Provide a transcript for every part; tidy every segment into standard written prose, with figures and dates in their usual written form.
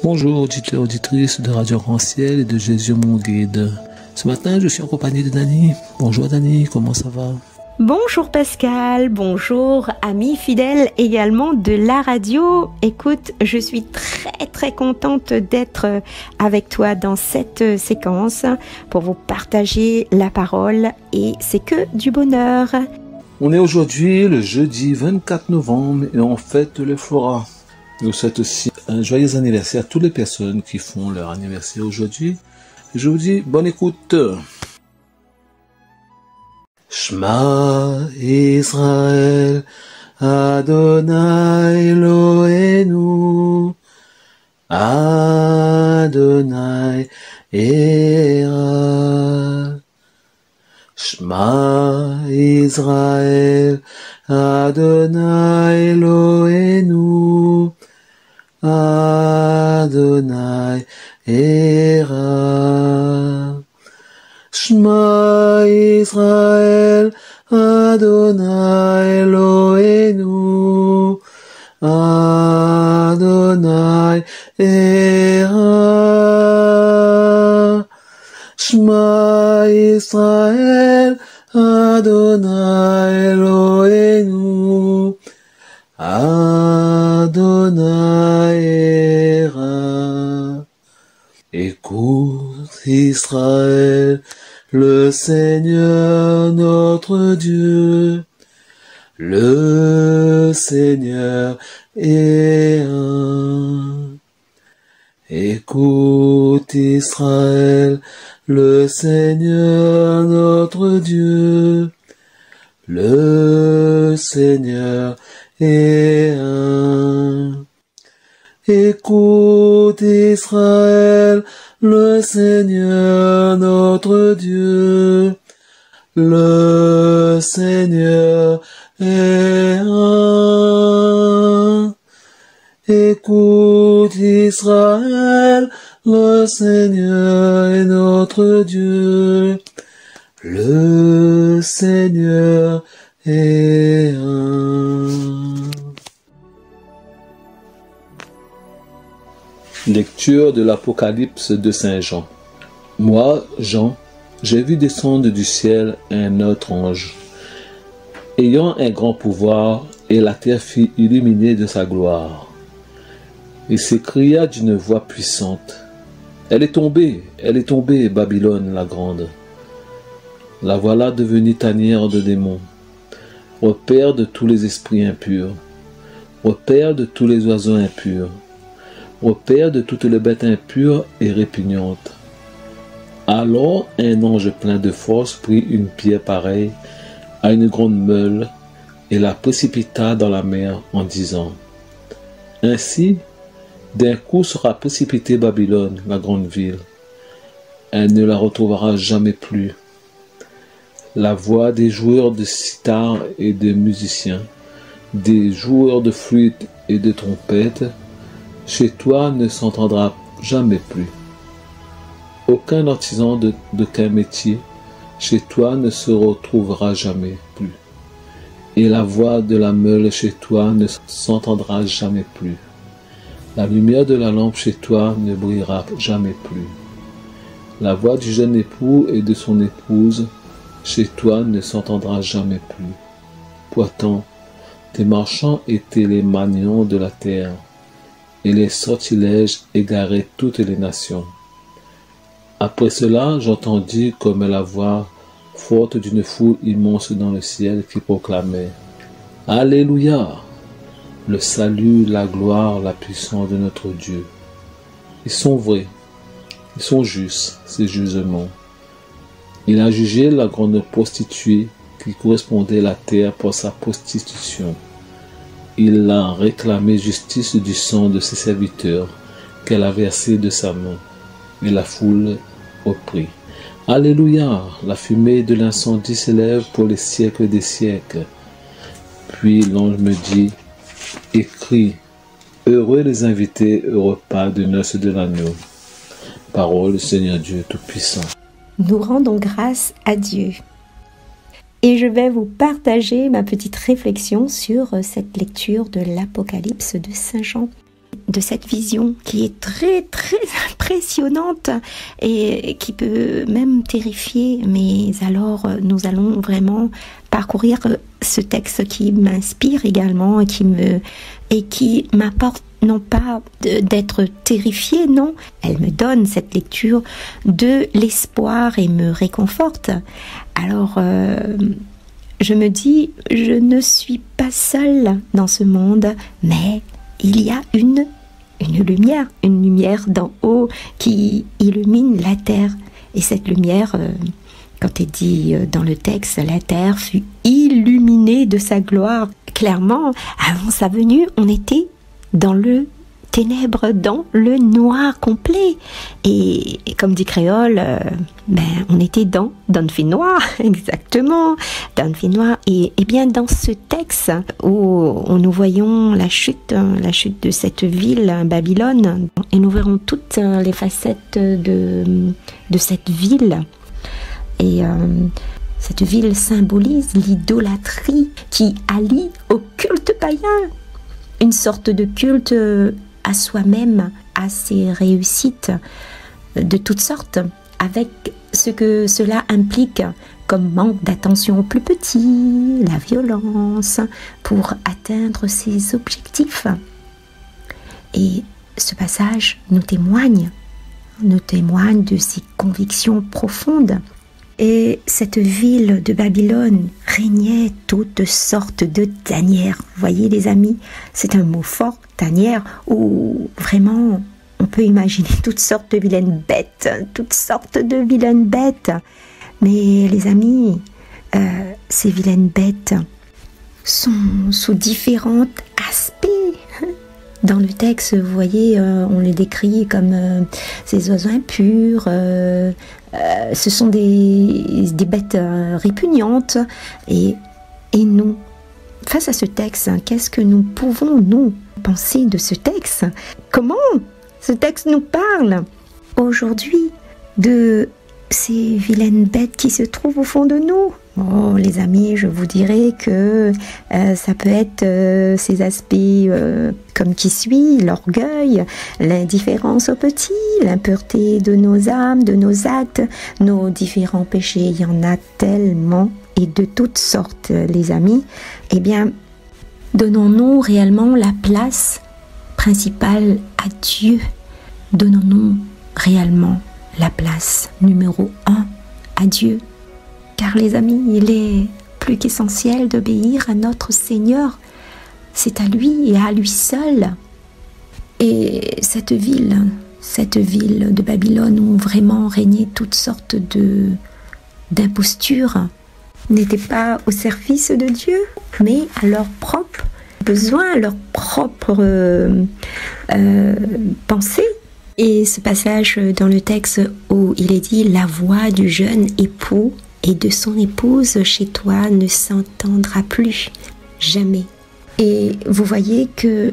Bonjour auditeurs, auditrices de Radio Arc-en-Ciel et de Jésus mon guide. Ce matin, je suis en compagnie de Dani. Bonjour Dani, comment ça va? Bonjour Pascal, bonjour amis fidèles également de la radio. Écoute, je suis très contente d'être avec toi dans cette séquence pour vous partager la parole et c'est que du bonheur. On est aujourd'hui le jeudi 24 novembre et on fête le Flora. Je vous souhaite aussi un joyeux anniversaire à toutes les personnes qui font leur anniversaire aujourd'hui. Je vous dis bonne écoute. Shema Israël, Adonai Eloheinu, Adonai Echad. Shema Israël, Adonai Eloheinu, Adonai Echad. Shema Israël, Adonai Eloheinu, Adonai Echad. Shema Israël, Adonai Eloheinu, Adonai Echad. Écoute Israël, le Seigneur notre Dieu, le Seigneur est un. Écoute Israël, le Seigneur notre Dieu, le Seigneur est un. Écoute Israël, le Seigneur notre Dieu, le Seigneur est un. Écoute Israël, le Seigneur est notre Dieu, le Seigneur est un. Lecture de l'Apocalypse de Saint Jean. Moi, Jean, j'ai vu descendre du ciel un autre ange, ayant un grand pouvoir, et la terre fut illuminée de sa gloire. Il s'écria d'une voix puissante, elle est tombée, Babylone la grande. La voilà devenue tanière de démons, repère de tous les esprits impurs, repère de tous les oiseaux impurs, repère de toutes les bêtes impures et répugnantes. Alors un ange plein de force prit une pierre pareille à une grande meule et la précipita dans la mer en disant, ainsi, d'un coup sera précipitée Babylone, la grande ville. Elle ne la retrouvera jamais plus. La voix des joueurs de sitar et de musiciens, des joueurs de flûte et de trompette, chez toi ne s'entendra jamais plus. Aucun artisan d'aucun métier, chez toi ne se retrouvera jamais plus. Et la voix de la meule chez toi ne s'entendra jamais plus. La lumière de la lampe chez toi ne brillera jamais plus. La voix du jeune époux et de son épouse chez toi ne s'entendra jamais plus. Pourtant, tes marchands étaient les maniants de la terre, et les sortilèges égaraient toutes les nations. Après cela, j'entendis comme la voix forte d'une foule immense dans le ciel qui proclamait « Alléluia ! Le salut, la gloire, la puissance de notre Dieu. Ils sont vrais, ils sont justes, ces jugements. Il a jugé la grande prostituée qui correspondait à la terre pour sa prostitution. Il a réclamé justice du sang de ses serviteurs qu'elle a versé de sa main, et la foule reprit. Alléluia, la fumée de l'incendie s'élève pour les siècles des siècles. Puis l'ange me dit, écris, heureux les invités au repas de noces de l'agneau. Parole du Seigneur Dieu Tout-Puissant. Nous rendons grâce à Dieu. Et je vais vous partager ma petite réflexion sur cette lecture de l'Apocalypse de Saint Jean. de cette vision qui est très très impressionnante et qui peut même terrifier. Mais alors nous allons vraiment parcourir ce texte qui m'inspire également et qui m'apporte non pas d'être terrifiée, non, elle me donne cette lecture de l'espoir et me réconforte. Alors je me dis, je ne suis pas seule dans ce monde, mais il y a une lumière d'en haut qui illumine la terre. Et cette lumière, quand est dit dans le texte, la terre fut illuminée de sa gloire. Clairement, avant sa venue, on était dans le ténèbres, dans le noir complet. Et comme dit Créole, on était dans le noir, exactement, dans le noir. Et bien dans ce texte où nous voyons la chute de cette ville, Babylone, et nous verrons toutes les facettes de cette ville. Et cette ville symbolise l'idolâtrie qui allie au culte païen, une sorte de culte à soi-même, à ses réussites de toutes sortes, avec ce que cela implique comme manque d'attention aux plus petits, la violence, pour atteindre ses objectifs. Et ce passage nous témoigne de ses convictions profondes. Et cette ville de Babylone régnait toutes sortes de tanières. Vous voyez les amis, c'est un mot fort, tanière, où vraiment on peut imaginer toutes sortes de vilaines bêtes, Mais les amis, ces vilaines bêtes sont sous différents aspects. Dans le texte, vous voyez, on les décrit comme ces oiseaux impurs, ce sont des bêtes répugnantes. Et nous, face à ce texte, qu'est-ce que nous pouvons, nous, penser de ce texte? Comment ce texte nous parle aujourd'hui de ces vilaines bêtes qui se trouvent au fond de nous? Oh les amis, je vous dirais que ça peut être ces aspects comme qui suit, l'orgueil, l'indifférence aux petits, l'impureté de nos âmes, de nos actes, nos différents péchés. Il y en a tellement et de toutes sortes, les amis. Eh bien, donnons-nous réellement la place principale à Dieu. Donnons-nous réellement la place numéro 1 à Dieu. Car les amis, il est plus qu'essentiel d'obéir à notre Seigneur. C'est à lui et à lui seul. Et cette ville de Babylone où vraiment régnaient toutes sortes d'impostures, n'était pas au service de Dieu, mais à leur propre besoin, à leur propre pensée. Et ce passage dans le texte où il est dit « La voix du jeune époux et de son épouse chez toi ne s'entendra plus, jamais. » Et vous voyez que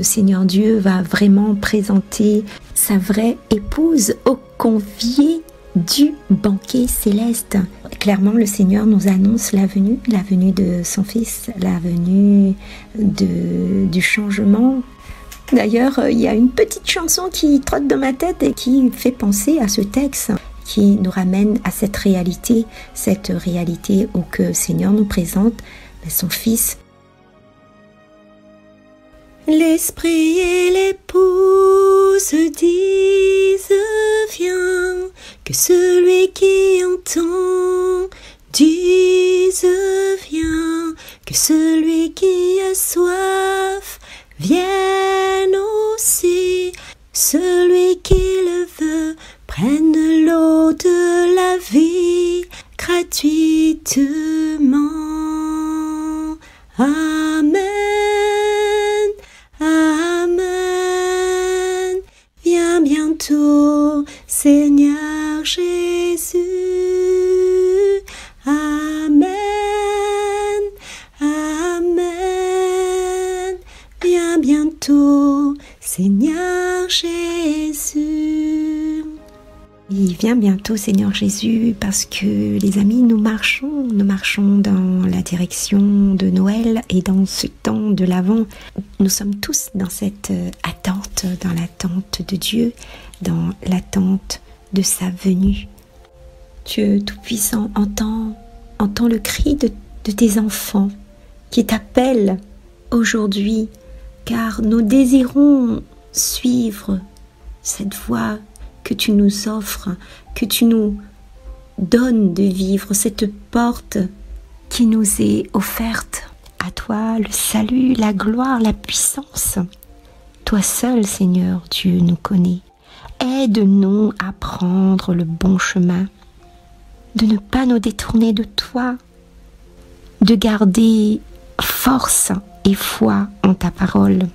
Seigneur Dieu va vraiment présenter sa vraie épouse aux conviés du banquet céleste. Clairement, le Seigneur nous annonce la venue de son Fils, la venue du changement. D'ailleurs, il y a une petite chanson qui trotte dans ma tête et qui fait penser à ce texte, qui nous ramène à cette réalité où que le Seigneur nous présente son Fils. L'esprit et l'épouse disent viens, que celui qui entend dise viens, que celui qui a soif vienne aussi, celui qui le veut prenne l'eau de la vie gratuitement. Amen, Amen. Viens bientôt, Seigneur Jésus. Amen, Amen. Viens bientôt, Seigneur Jésus. Il vient bientôt, Seigneur Jésus, parce que les amis, nous marchons dans la direction de Noël et dans ce temps de l'Avent. Nous sommes tous dans cette attente, dans l'attente de Dieu, dans l'attente de sa venue. Dieu Tout-Puissant, entends le cri de tes enfants qui t'appellent aujourd'hui, car nous désirons suivre cette voie que tu nous offres, que tu nous donnes de vivre, cette porte qui nous est offerte. À toi le salut, la gloire, la puissance. Toi seul, Seigneur Dieu, nous connais. Aide-nous à prendre le bon chemin, de ne pas nous détourner de toi, de garder force et foi en ta parole.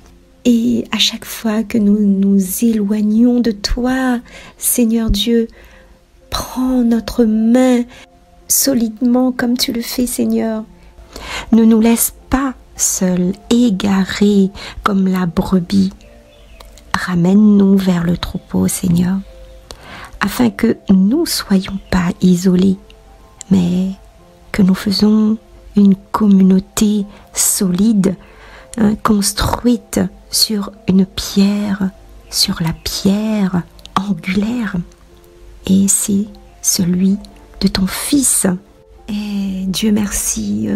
Et à chaque fois que nous nous éloignons de toi, Seigneur Dieu, prends notre main solidement comme tu le fais, Seigneur. Ne nous laisse pas seuls, égarés comme la brebis. Ramène-nous vers le troupeau, Seigneur, afin que nous ne soyons pas isolés, mais que nous faisons une communauté solide, construite sur une pierre, sur la pierre angulaire. Et c'est celui de ton Fils. Et Dieu, merci,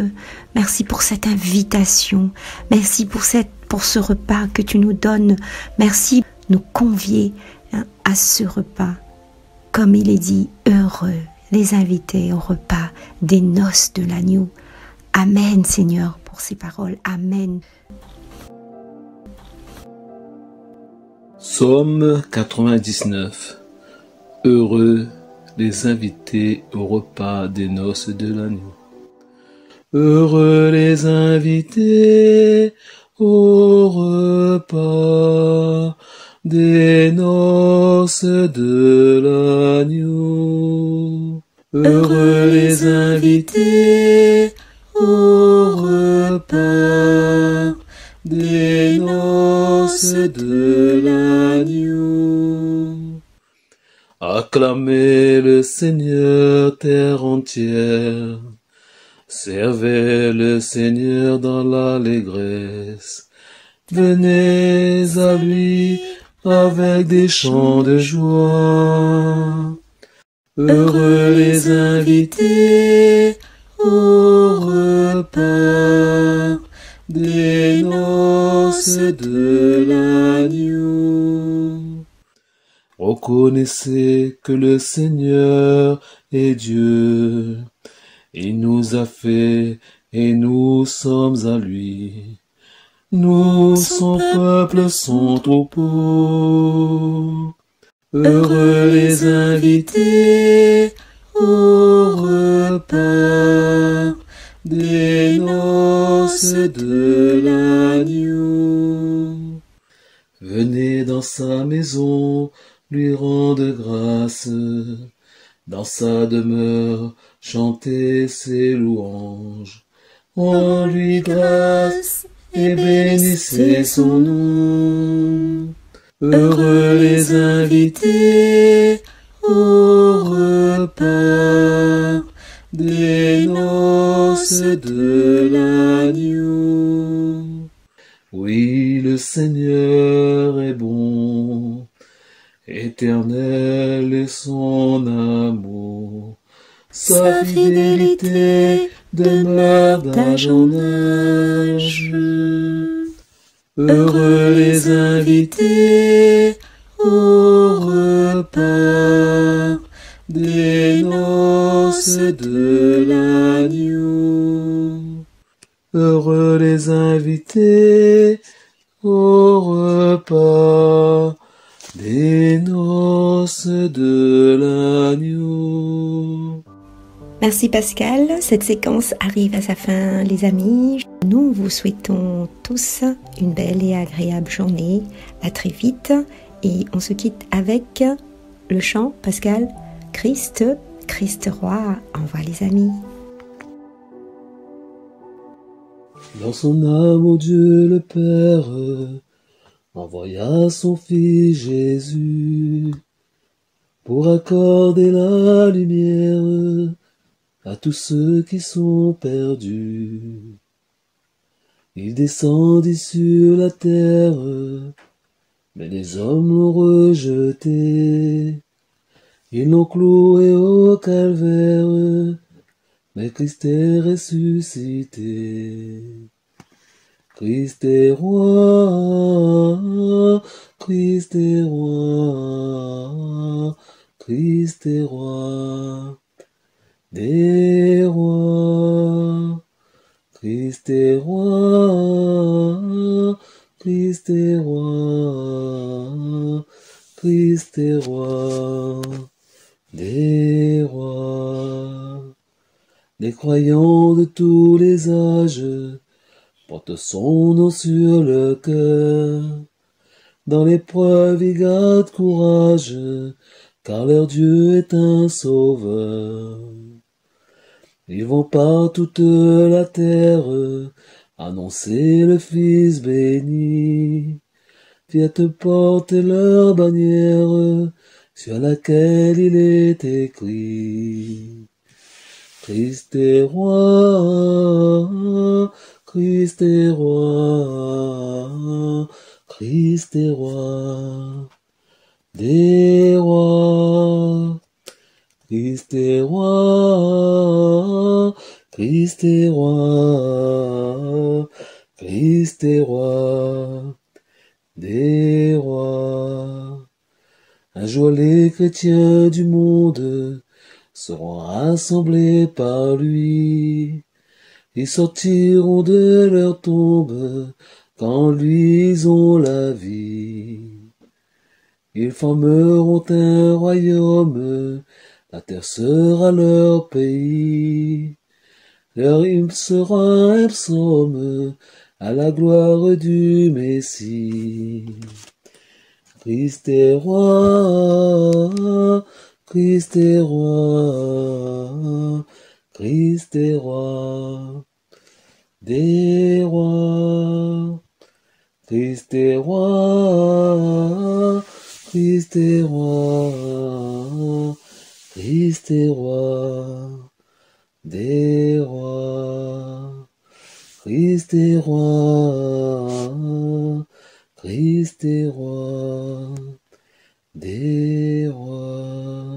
merci pour cette invitation, merci pour ce repas que tu nous donnes, merci de nous convier à ce repas. Comme il est dit, heureux les invités au repas des noces de l'agneau. Amen, Seigneur, pour ces paroles. Amen. Psaume 99. Heureux les invités au repas des noces de l'agneau. Heureux les invités au repas des noces de l'agneau. Heureux les invités au repas des noces de l'agneau. Acclamez le Seigneur, terre entière. Servez le Seigneur dans l'allégresse. Venez à lui avec des chants de joie. Heureux les invités au repas des noces de l'agneau. Reconnaissez que le Seigneur est Dieu. Il nous a fait et nous sommes à lui. Nous, son peuple, son troupeau. Heureux les invités au repas des noces de l'agneau. Venez dans sa maison, lui rendre grâce. Dans sa demeure, chantez ses louanges. On lui grâce et bénissez son nom. Heureux les invités au repas des noces de l'agneau. Oui, le Seigneur est bon, éternel est son amour. Sa fidélité demeure d'âge en âge. Heureux les invités au repas des noces de l'agneau. Heureux les invités au repas des noces de l'agneau. Merci Pascal, cette séquence arrive à sa fin les amis. Nous vous souhaitons tous une belle et agréable journée. À très vite et on se quitte avec le chant Pascal, Christ roi, envoie les amis. Dans son amour, Dieu le Père envoya son Fils Jésus pour accorder la lumière à tous ceux qui sont perdus. Il descendit sur la terre, mais les hommes l'ont rejeté. Ils l'ont cloué au calvaire, mais Christ est ressuscité. Christ est roi, Christ est roi, Christ est roi des rois. Christ est roi, Christ est roi, Christ est roi des rois. Les croyants de tous les âges portent son nom sur le cœur. Dans l'épreuve, ils gardent courage, car leur Dieu est un sauveur. Ils vont par toute la terre annoncer le Fils béni. Fiat porte leur bannière sur laquelle il est écrit: Christ est roi, Christ est roi, Christ est roi des rois. Christ est roi, Christ est roi, Christ est roi des rois. Un jour les chrétiens du monde seront rassemblés par lui. Ils sortiront de leur tombe quand lui ils ont la vie. Ils formeront un royaume, la terre sera leur pays. Leur hymne sera un psaume à la gloire du Messie. Christ est roi, Christ est roi, Christ est roi des rois. Christ est roi, Christ est roi, Christ est roi des rois. Christ est roi, Christ est roi des rois.